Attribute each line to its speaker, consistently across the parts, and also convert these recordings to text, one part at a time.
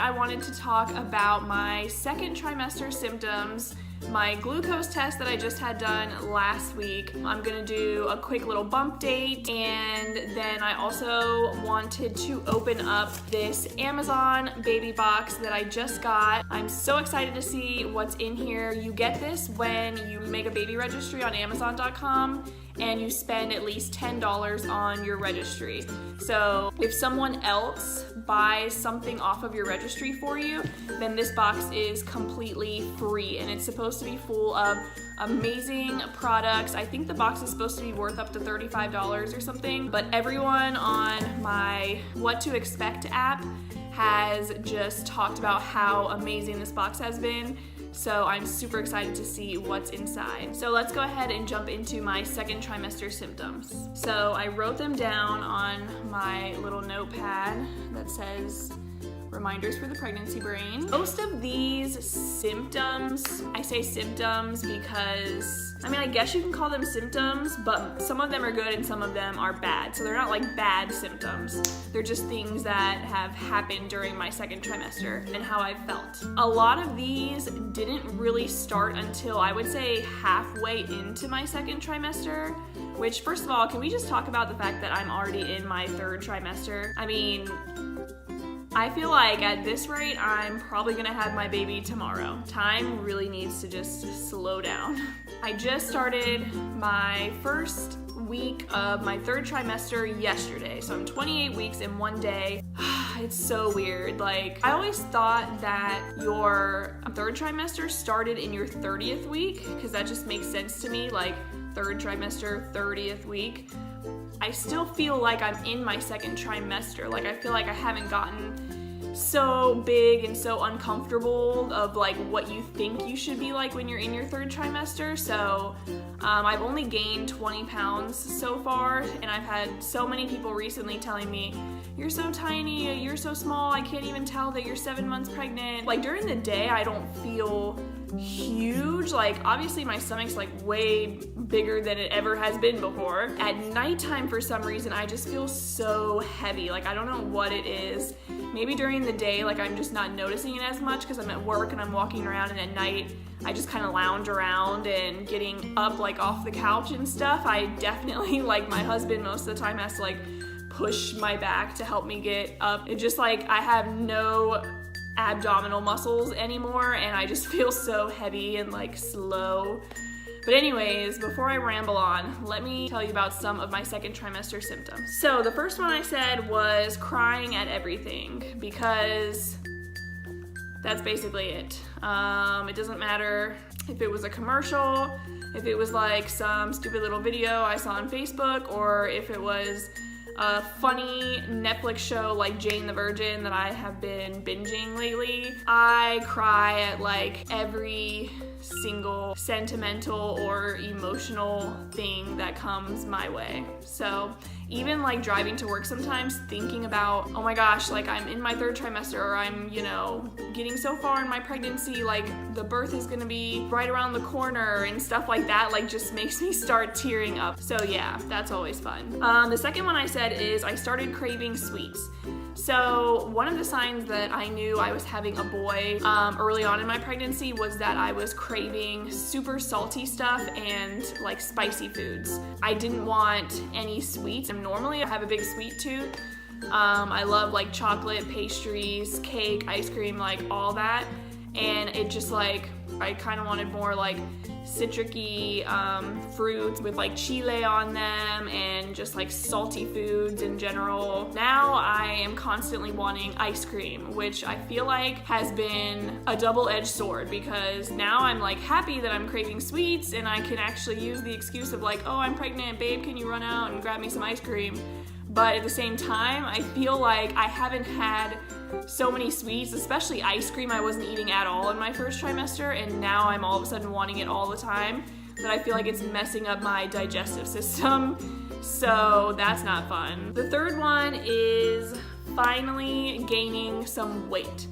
Speaker 1: I wanted to talk about my second trimester symptoms, my glucose test that I just had done last week. I'm gonna do a quick little bump date, and then I also wanted to open up this Amazon baby box that I just got. I'm so excited to see what's in here. You get this when you make a baby registry on Amazon.com and you spend at least $10 on your registry. So if someone else buys something off of your registry for you, then this box is completely free, and it's supposed to be full of amazing products. I think the box is supposed to be worth up to $35 or something, but everyone on my What to Expect app has just talked about how amazing this box has been. So I'm super excited to see what's inside. So let's go ahead and jump into my second trimester symptoms. So I wrote them down on my little notepad that says reminders for the pregnancy brain. Most of these symptoms, I say symptoms because, I guess you can call them symptoms, but some of them are good and some of them are bad. So they're not like bad symptoms. They're just things that have happened during my second trimester and how I felt. A lot of these didn't really start until I would say halfway into my second trimester, which first of all, can we just talk about the fact that I'm already in my third trimester? I feel like at this rate, I'm probably gonna have my baby tomorrow. Time really needs to just slow down. I just started my first week of my third trimester yesterday. So I'm 28 weeks in one day. It's so weird. Like, I always thought that your third trimester started in your 30th week, because that just makes sense to me, like third trimester, 30th week. I still feel like I'm in my second trimester. Like, I feel like I haven't gotten so big and so uncomfortable of like what you think you should be like when you're in your third trimester. So I've only gained 20 pounds so far, and I've had so many people recently telling me, you're so tiny, you're so small, I can't even tell that you're 7 months pregnant. Like, during the day, I don't feel huge. Like, obviously my stomach's like way bigger than it ever has been before. At nighttime, for some reason, I just feel so heavy. Like, I don't know what it is. Maybe during the day, like, I'm just not noticing it as much because I'm at work and I'm walking around, and at night I just kind of lounge around and getting up like off the couch and stuff. I definitely, like, my husband most of the time has to like push my back to help me get up. It just like, I have no abdominal muscles anymore, and I just feel so heavy and like slow. But anyways, before I ramble on, let me tell you about some of my second trimester symptoms. So the first one I said was crying at everything, because that's basically it. It doesn't matter if it was a commercial, if it was like some stupid little video I saw on Facebook, or if it was a funny Netflix show like Jane the Virgin that I have been binging lately. I cry at like every single sentimental or emotional thing that comes my way. So even like driving to work sometimes, thinking about, oh my gosh, like I'm in my third trimester, or I'm, getting so far in my pregnancy, like the birth is gonna be right around the corner and stuff like that, like just makes me start tearing up. So yeah, that's always fun. The second one I said is I started craving sweets. So one of the signs that I knew I was having a boy early on in my pregnancy was that I was craving super salty stuff and like spicy foods. I didn't want any sweets, and normally I have a big sweet tooth. I love like chocolate, pastries, cake, ice cream, like all that. And it just like, I kind of wanted more like citric-y fruits with like chile on them, and just like salty foods in general. Now I am constantly wanting ice cream, which I feel like has been a double-edged sword, because now I'm like happy that I'm craving sweets and I can actually use the excuse of like, oh, I'm pregnant, babe, can you run out and grab me some ice cream? But at the same time, I feel like I haven't had so many sweets, especially ice cream, I wasn't eating at all in my first trimester, and now I'm all of a sudden wanting it all the time, that I feel like it's messing up my digestive system. So that's not fun. The third one is finally gaining some weight.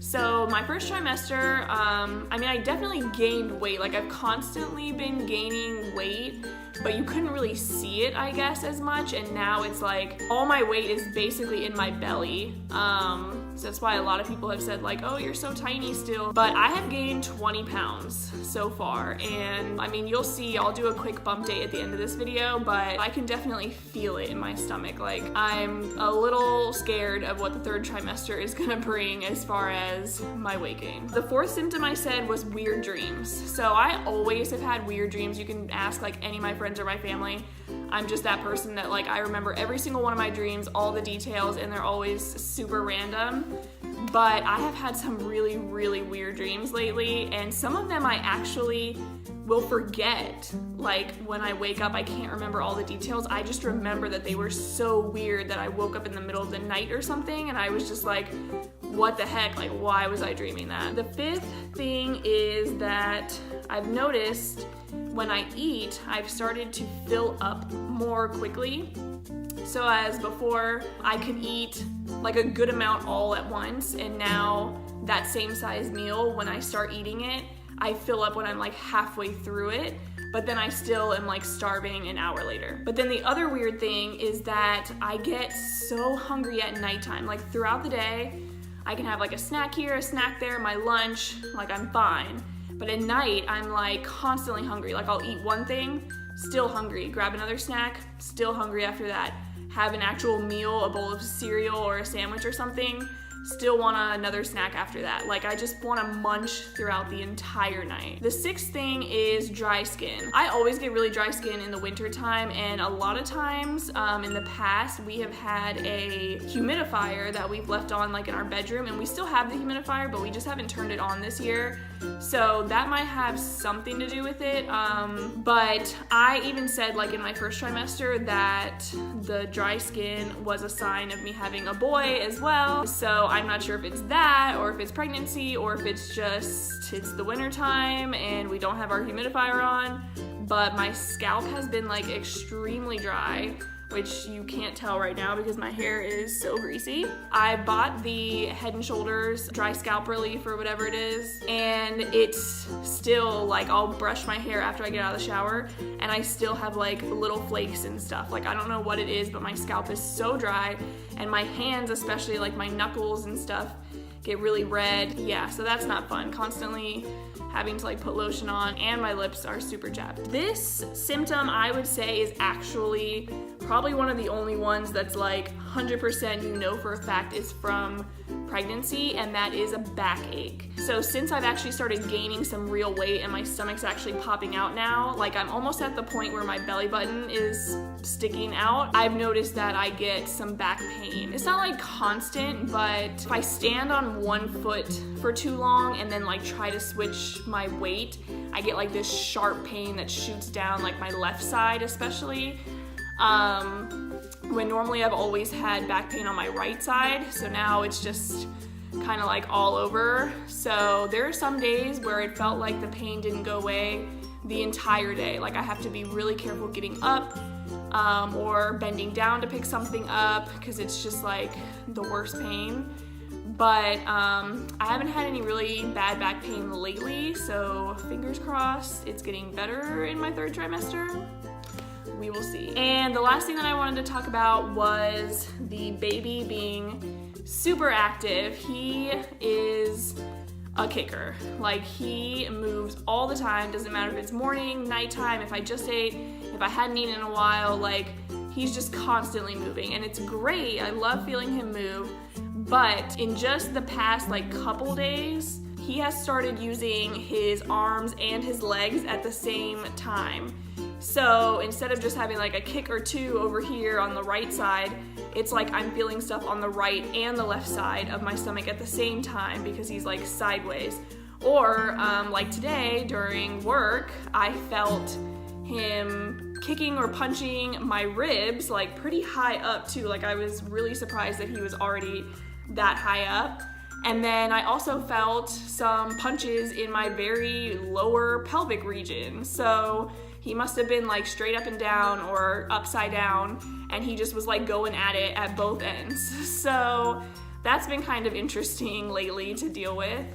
Speaker 1: So my first trimester, I definitely gained weight. Like, I've constantly been gaining weight but you couldn't really see it, I guess, as much, and now it's like all my weight is basically in my belly. So that's why a lot of people have said like, oh, you're so tiny still. But I have gained 20 pounds so far, and I mean, you'll see, I'll do a quick bump date at the end of this video, but I can definitely feel it in my stomach. Like, I'm a little scared of what the third trimester is gonna bring as far as my weight gain. The fourth symptom I said was weird dreams. So I always have had weird dreams. You can ask like any of my friends or my family. I'm just that person that like I remember every single one of my dreams, all the details, and they're always super random. But I have had some really, really weird dreams lately, and some of them I actually will forget. Like when I wake up, I can't remember all the details. I just remember that they were so weird that I woke up in the middle of the night or something, and I was just like, what the heck? Like, why was I dreaming that? The fifth thing is that I've noticed when I eat, I've started to fill up more quickly. So as before, I could eat like a good amount all at once, and now that same size meal, when I start eating it, I fill up when I'm like halfway through it, but then I still am like starving an hour later. But then the other weird thing is that I get so hungry at nighttime. Like throughout the day, I can have like a snack here, a snack there, my lunch, like I'm fine. But at night, I'm like constantly hungry. Like I'll eat one thing, still hungry. Grab another snack, still hungry after that. Have an actual meal, a bowl of cereal or a sandwich or something, still want another snack after that. Like I just want to munch throughout the entire night. The sixth thing is dry skin. I always get really dry skin in the winter time, and a lot of times in the past we have had a humidifier that we've left on like in our bedroom, and we still have the humidifier, but we just haven't turned it on this year. So that might have something to do with it. But I even said like in my first trimester that the dry skin was a sign of me having a boy as well. So I'm not sure if it's that, or if it's pregnancy, or if it's just, it's the winter time and we don't have our humidifier on. But my scalp has been like extremely dry, which you can't tell right now because my hair is so greasy. I bought the Head & Shoulders dry scalp relief or whatever it is, and it's still like, I'll brush my hair after I get out of the shower and I still have like little flakes and stuff. Like I don't know what it is, but my scalp is so dry, and my hands, especially like my knuckles and stuff, get really red. Yeah, so that's not fun. Constantly having to like put lotion on, and my lips are super chapped. This symptom I would say is actually probably one of the only ones that's like 100% you know for a fact is from pregnancy, and that is a backache. So since I've actually started gaining some real weight and my stomach's actually popping out now, like I'm almost at the point where my belly button is sticking out, I've noticed that I get some back pain. It's not like constant, but if I stand on one foot for too long and then like try to switch my weight, I get like this sharp pain that shoots down like my left side especially. When normally I've always had back pain on my right side, so now it's just kind of like all over. So there are some days where it felt like the pain didn't go away the entire day. Like I have to be really careful getting up or bending down to pick something up because it's just like the worst pain. But I haven't had any really bad back pain lately, so fingers crossed it's getting better in my third trimester. We will see. And the last thing that I wanted to talk about was the baby being super active. He is a kicker. Like he moves all the time, doesn't matter if it's morning, nighttime, if I just ate, if I hadn't eaten in a while, like he's just constantly moving, and it's great. I love feeling him move. But in just the past like couple days, he has started using his arms and his legs at the same time. So instead of just having like a kick or two over here on the right side, it's like I'm feeling stuff on the right and the left side of my stomach at the same time because he's like sideways. Or like today during work, I felt him kicking or punching my ribs like pretty high up too. Like I was really surprised that he was already that high up. And then I also felt some punches in my very lower pelvic region. So he must have been like straight up and down or upside down, and he just was like going at it at both ends. So that's been kind of interesting lately to deal with.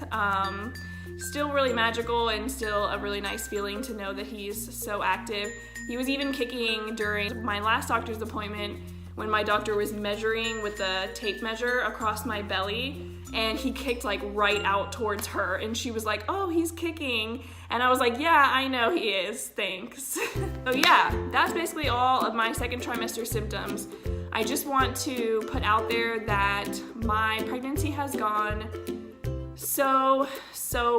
Speaker 1: still really magical and still a really nice feeling to know that he's so active. He was even kicking during my last doctor's appointment when my doctor was measuring with the tape measure across my belly, and he kicked like right out towards her, and she was like, oh, he's kicking. And I was like, yeah, I know he is, thanks. So yeah, that's basically all of my second trimester symptoms. I just want to put out there that my pregnancy has gone so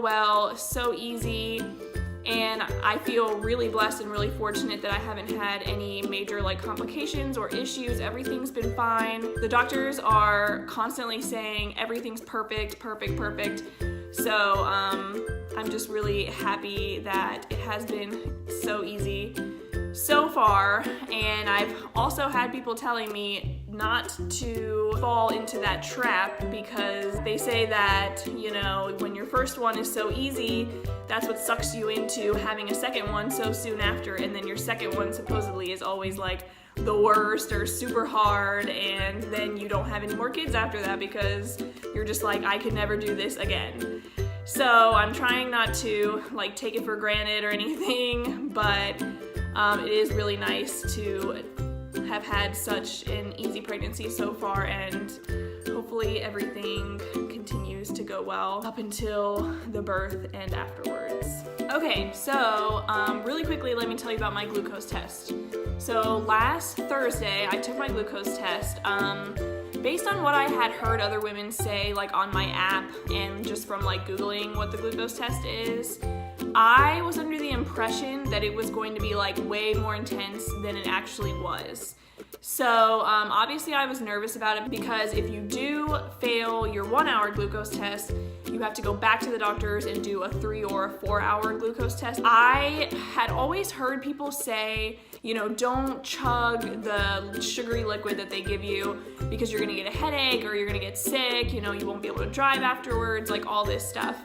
Speaker 1: well, so easy. And I feel really blessed and really fortunate that I haven't had any major like complications or issues. Everything's been fine. The doctors are constantly saying everything's perfect. So I'm just really happy that it has been so easy so far. And I've also had people telling me not to fall into that trap, because they say that, you know, when your first one is so easy, that's what sucks you into having a second one so soon after, and then your second one supposedly is always like the worst or super hard, and then you don't have any more kids after that because you're just like, I could never do this again. So I'm trying not to like take it for granted or anything, but it is really nice to have had such an easy pregnancy so far, and hopefully everything continues to go well up until the birth and afterwards. Okay, so really quickly, let me tell you about my glucose test. So last Thursday, I took my glucose test. Based on what I had heard other women say, like on my app and just from like Googling what the glucose test is, I was under the impression that it was going to be like way more intense than it actually was. So obviously I was nervous about it, because if you do fail your 1 hour glucose test, you have to go back to the doctors and do a 3 or a 4 hour glucose test. I had always heard people say, you know, don't chug the sugary liquid that they give you because you're gonna get a headache or you're gonna get sick, you know, you won't be able to drive afterwards, like all this stuff.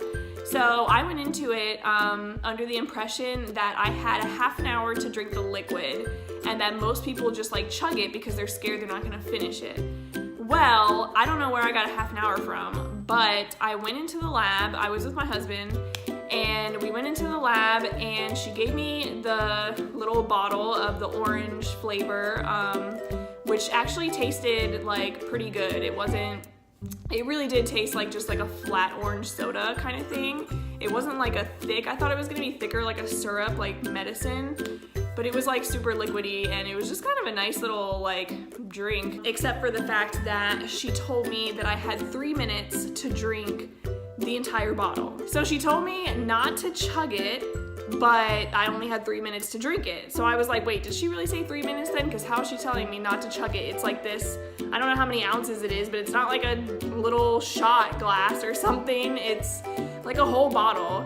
Speaker 1: So I went into it under the impression that I had a half an hour to drink the liquid, and that most people just like chug it because they're scared they're not gonna finish it. Well, I don't know where I got a half an hour from, but I went into the lab. I was with my husband, and we went into the lab, and she gave me the little bottle of the orange flavor, which actually tasted like pretty good. It really did taste like just like a flat orange soda kind of thing. It wasn't like a thick, I thought it was gonna be thicker like a syrup, like medicine, but it was like super liquidy, and it was just kind of a nice little like drink, except for the fact that she told me that I had 3 minutes to drink the entire bottle. So she told me not to chug it, but I only had 3 minutes to drink it. So I was like, wait, did she really say 3 minutes then? Because how is she telling me not to chug it? It's like this, I don't know how many ounces it is, but it's not like a little shot glass or something. It's like a whole bottle.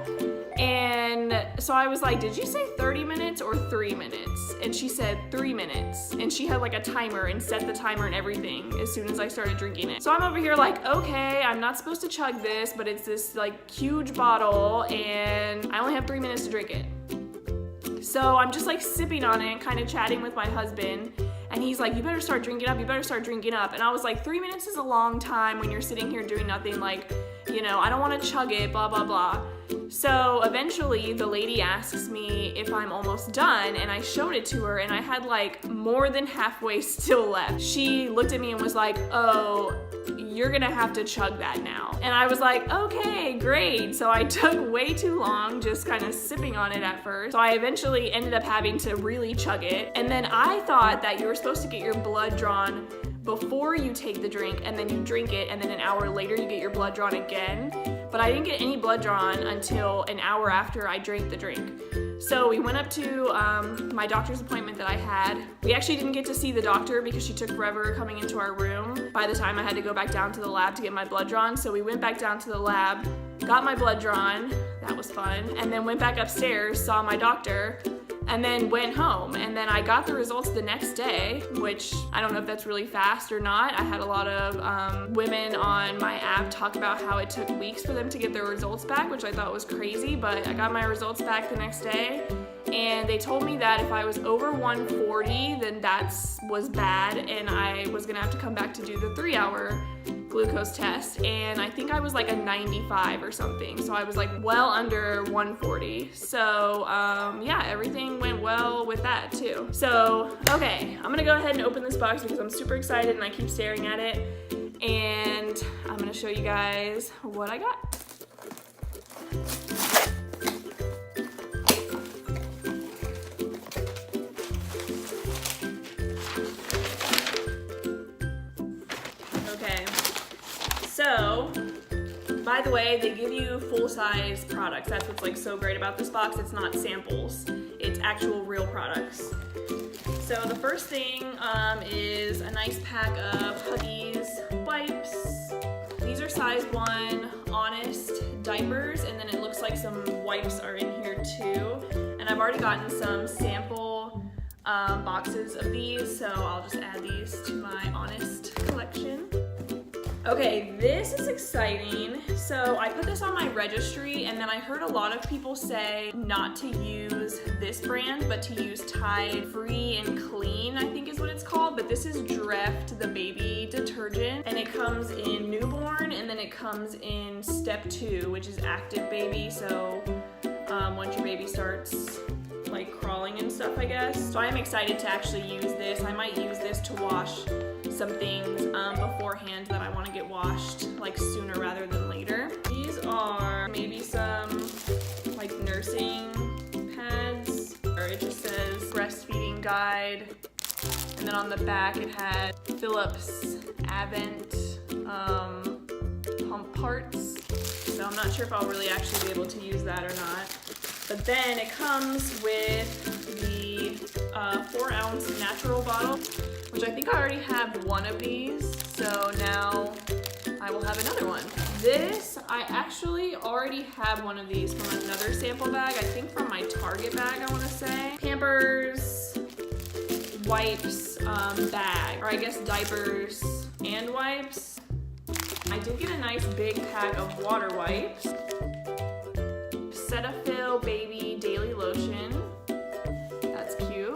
Speaker 1: And so I was like, did you say 30 minutes or 3 minutes? And she said 3 minutes. And she had like a timer and set the timer and everything as soon as I started drinking it. So I'm over here like, okay, I'm not supposed to chug this, but it's this like huge bottle and I only have 3 minutes to drink it. So I'm just like sipping on it and kind of chatting with my husband. And he's like, you better start drinking up, you better start drinking up. And I was like, 3 minutes is a long time when you're sitting here doing nothing, like, you know, I don't want to chug it, blah, blah, blah. So eventually the lady asks me if I'm almost done, and I showed it to her, and I had like more than halfway still left. She looked at me and was like, oh, you're gonna have to chug that now. And I was like, okay, great. So I took way too long just kind of sipping on it at first. So I eventually ended up having to really chug it. And then I thought that you were supposed to get your blood drawn before you take the drink, and then you drink it, and then an hour later you get your blood drawn again. But I didn't get any blood drawn until an hour after I drank the drink. So we went up to my doctor's appointment that I had. We actually didn't get to see the doctor because she took forever coming into our room by the time I had to go back down to the lab to get my blood drawn. So we went back down to the lab, got my blood drawn, that was fun, and then went back upstairs, saw my doctor, and then went home. And then I got the results the next day, which I don't know if that's really fast or not. I had a lot of women on my app talk about how it took weeks for them to get their results back, which I thought was crazy, but I got my results back the next day, and they told me that if I was over 140, then that was bad, and I was gonna have to come back to do the 3 hour glucose test, and I think I was like a 95 or something, so I was like well under 140. So yeah, everything went well with that too. So okay, I'm gonna go ahead and open this box because I'm super excited and I keep staring at it, and I'm gonna show you guys what I got. So, by the way, they give you full-size products. That's what's like so great about this box. It's not samples, it's actual real products. So the first thing is a nice pack of Huggies wipes. These are size 1 Honest diapers, and then it looks like some wipes are in here too. And I've already gotten some sample boxes of these, so I'll just add these to my Honest collection. Okay, this is exciting. So I put this on my registry, and then I heard a lot of people say not to use this brand, but to use Tide Free and Clean, I think is what it's called. But this is Dreft, the baby detergent, and it comes in newborn, and then it comes in step 2, which is active baby. So once your baby starts like crawling and stuff, I guess. So I am excited to actually use this. I might use this to wash some things beforehand that I want to get washed like sooner rather than later. These are maybe some like nursing pads, or it just says breastfeeding guide, and then on the back it had Philips Avent pump parts. So I'm not sure if I'll really actually be able to use that or not. But then it comes with the 4-ounce natural bottle, which I think I already have one of these, so now I will have another one. This, I actually already have one of these from another sample bag, I think from my Target bag, I want to say. Pampers, wipes, bag, or I guess diapers and wipes. I did get a nice big pack of water wipes. Cetaphil Baby Daily Lotion. That's cute.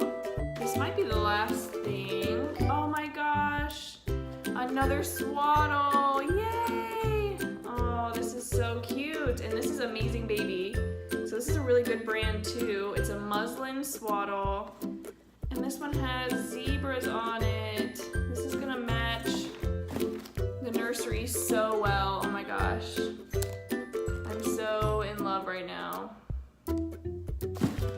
Speaker 1: This might be the last thing. Oh my gosh. Another swaddle. Yay! Oh, this is so cute. And this is Amazing Baby. So this is a really good brand too. It's a muslin swaddle. And this one has zebras on it. This is gonna match the nursery so well. Oh my gosh. I'm so in love right now.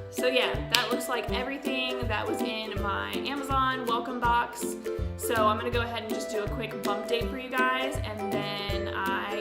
Speaker 1: So yeah, that looks like everything that was in my Amazon welcome box. So I'm gonna go ahead and just do a quick bump date for you guys, and then I